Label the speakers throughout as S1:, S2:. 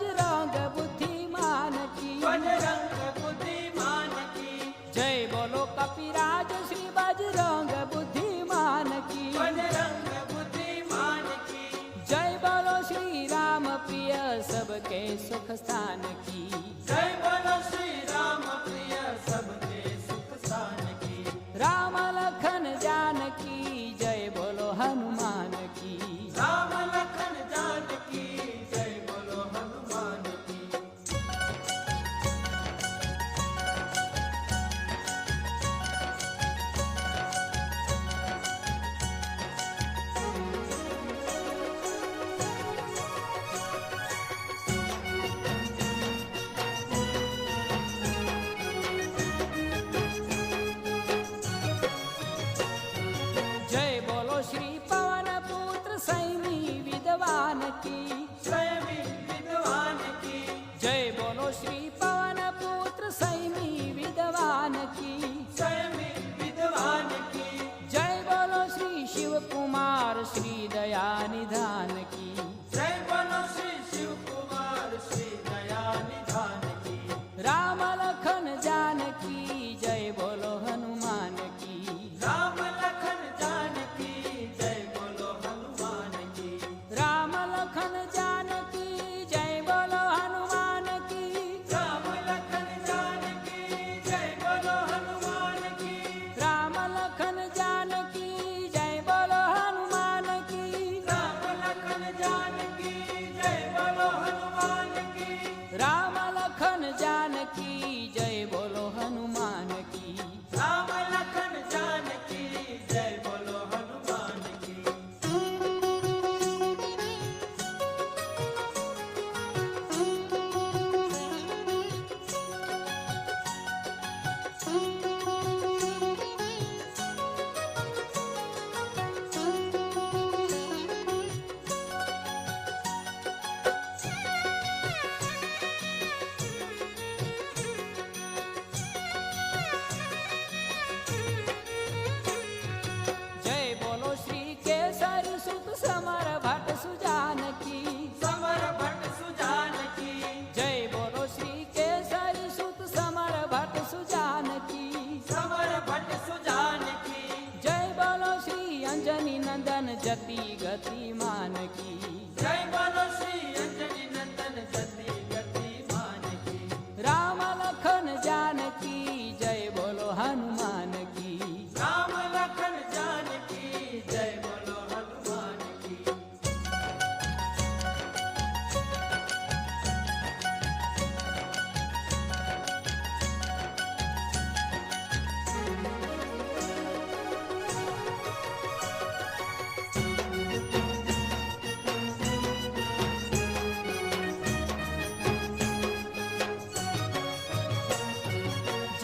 S1: बजरंग बुद्धिमान की,
S2: बजरंग बुद्धिमान की,
S1: जय बोलो कपिराज श्री बजरंग बुद्धिमान की,
S2: बजरंग बुद्धिमान की,
S1: जय बोलो श्री राम प्रिय सबके सुख स्थान की,
S2: जय बोलो श्री राम प्रिय सबके सुख स्थान की,
S1: राम लखन जानकी जय बोलो हनुमान की,
S2: राम लखन जानकी जय बोलो हनुमान की।
S1: जय बोलो श्री पवन पुत्र सैमी विद्वान की,
S2: स्वयं विद्वान की,
S1: जय बोलो श्री पवन पुत्र सैमी विद्वान की,
S2: स्वयं विद्वान की,
S1: जय बोलो श्री शिव कुमार श्री दया निधान की,
S2: जय बोलो श्री शिव कुमार श्री दया निधान की,
S1: राम लखन जानकी जय बोलो हनुमान की,
S2: राम लखन जानकी जय बोलो हनुमान की,
S1: राम लखन जानकी जय बोलो हनुमान की,
S2: राम लखन जानकी जय बोलो हनुमान की,
S1: राम लखन जानकी जय बोलो हनुमान की,
S2: राम लखन जानकी जय बोलो हनुमान की,
S1: राम लखन जानकी जय बोलो हनुमान की,
S2: राम लखन जानकी जय बोलो हनुमान की।
S1: जय बोलो श्री केसरी सुत समर भट्ट सुजान की,
S2: समर भट्ट सुजान की,
S1: जय बोलो श्री केसरी सुत समर भट्ट सुजान की,
S2: समर भट्ट सुजान की,
S1: जय बोलो श्री अंजनी नंदन जति गतिमान की,
S2: जय बोलो श्री अंजनी नंदन जति गतिमान की,
S1: राम लखन जानकी जय बोलो हनुमान की,
S2: राम लखन जानकी जय बोलो हनुमान की।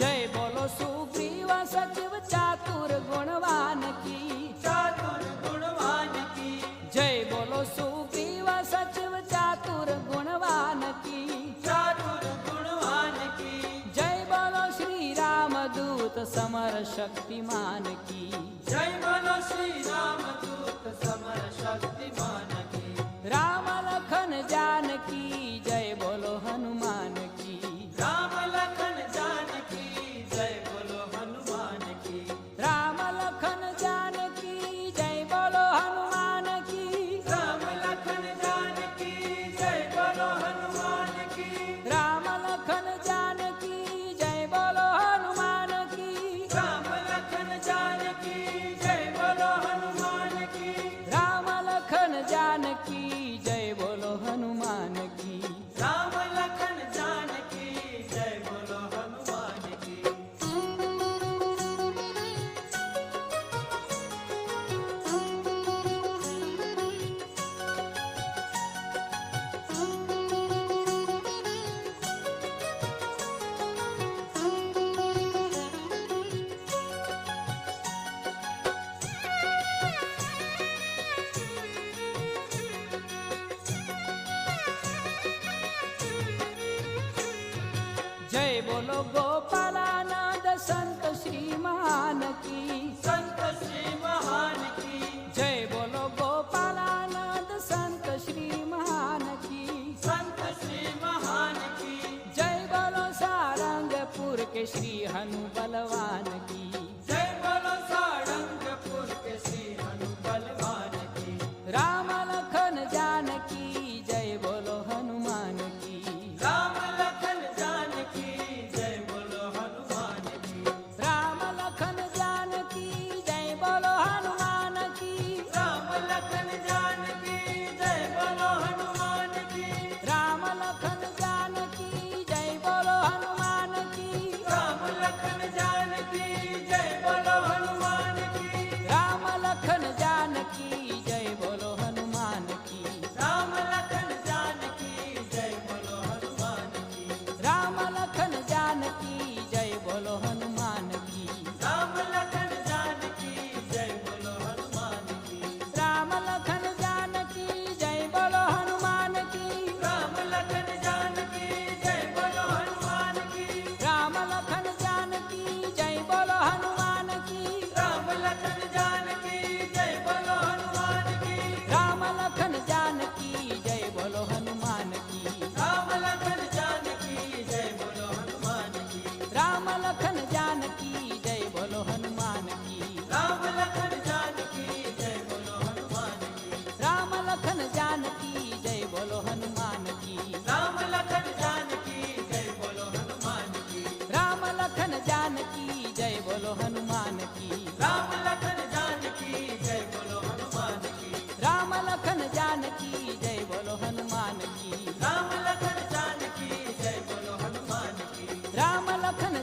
S1: जय बोलो सुग्रीव सचिव चातुर गुणवान की,
S2: चातुर गुणवान की,
S1: जय बोलो सुग्रीव सचिव चातुर गुणवान की,
S2: चातुर गुणवान की,
S1: जय बोलो श्री राम दूत समर शक्तिमान की,
S2: जय बोलो श्री राम दूत समर शक्तिमान की,
S1: राम लखन जानकी जय बोलो हनुमान की,
S2: राम लखन जानकी जय बोलो हनुमान की,
S1: राम लखन जानकी जय बोलो हनुमान की,
S2: राम लखन जानकी जय बोलो हनुमान की,
S1: राम लखन जानकी जय बोलो हनुमान की,
S2: राम लखन जानकी जय बोलो हनुमान की,
S1: राम लखन जानकी जय बोलो हनुमान की,
S2: राम लखन जानकी जय बोलो हनुमान की।
S1: जय बोलो गोपालानंद संत श्री महान की,
S2: संत श्री महान की,
S1: जय बोलो गोपालानंद संत श्री महान की,
S2: संत श्री
S1: રામ લખન